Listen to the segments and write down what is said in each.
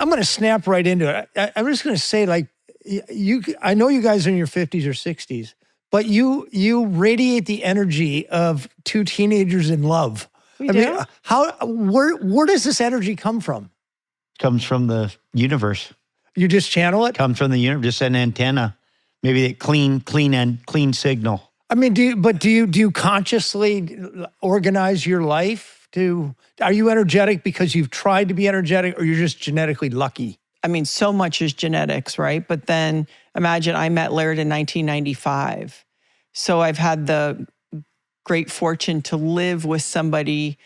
I'm going to snap right into it. I'm just going to say, like, I know you guys are in your 50s or 60s, but you radiate the energy of two teenagers in love. We do? Where does this energy come from? Comes from the universe. You just channel it? Comes from the universe, just an antenna. Maybe a clean signal. I mean, do you consciously organize your life are you energetic because you've tried to be energetic, or you're just genetically lucky? I mean, so much is genetics, right? But then imagine I met Laird in 1995. So I've had the great fortune to live with somebody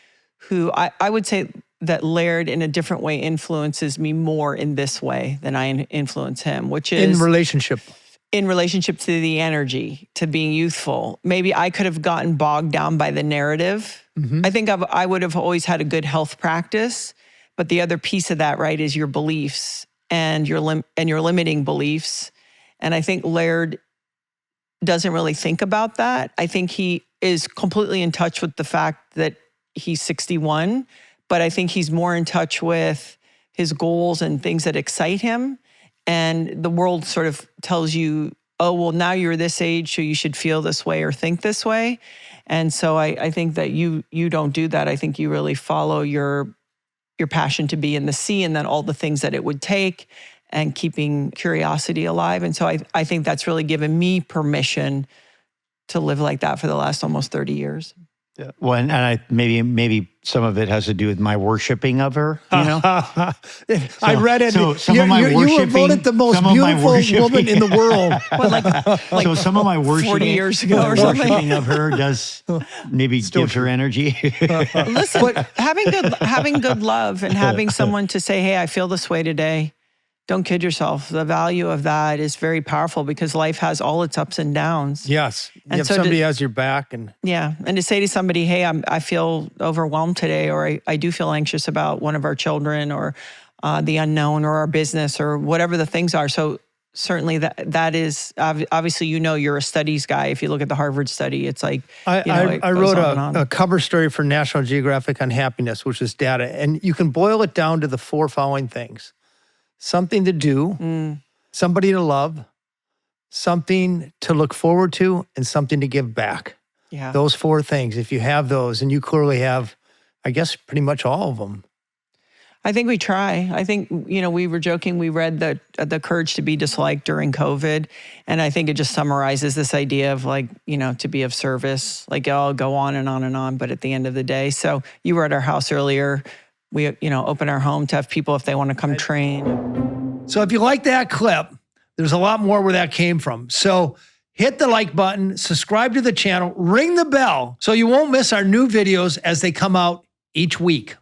who I would say that Laird in a different way influences me more in this way than I influence him, which is in relationship to the energy, to being youthful. Maybe I could have gotten bogged down by the narrative. Mm-hmm. I think I would have always had a good health practice, but the other piece of that, right, is your beliefs and your limiting beliefs. And I think Laird doesn't really think about that. I think he is completely in touch with the fact that he's 61, but I think he's more in touch with his goals and things that excite him. And the world sort of tells you, oh, well, now you're this age, so you should feel this way or think this way. And so I think that you don't do that. I think you really follow your passion to be in the sea, and then all the things that it would take, and keeping curiosity alive. And so I think that's really given me permission to live like that for the last almost 30 years. Yeah. Well, and I maybe some of it has to do with my worshiping of her. You know, I read it. So some of my worshiping, you were voted the most beautiful woman in the world. Well, like so some of my worshiping 40 years ago or something. Worshiping of her does maybe gives her energy. Listen, having good love and having someone to say, "Hey, I feel this way today." Don't kid yourself. The value of that is very powerful because life has all its ups and downs. Yes. And so somebody has your back. And to say to somebody, hey, I feel overwhelmed today, or I do feel anxious about one of our children, or the unknown, or our business, or whatever the things are. So certainly that is, obviously, you're a studies guy. If you look at the Harvard study, it's like, I wrote a cover story for National Geographic on happiness, which is data. And you can boil it down to the four following things. Something to do, somebody to love, something to look forward to, and something to give back. Yeah. Those four things. If you have those, and you clearly have, I guess, pretty much all of them. I think we try. I think, we were joking, we read the Courage to be Disliked during COVID. And I think it just summarizes this idea of to be of service, I'll go on and on and on. But at the end of the day, so you were at our house earlier. We, open our home to have people if they want to come train. So if you like that clip, there's a lot more where that came from. So hit the like button, subscribe to the channel, ring the bell so you won't miss our new videos as they come out each week.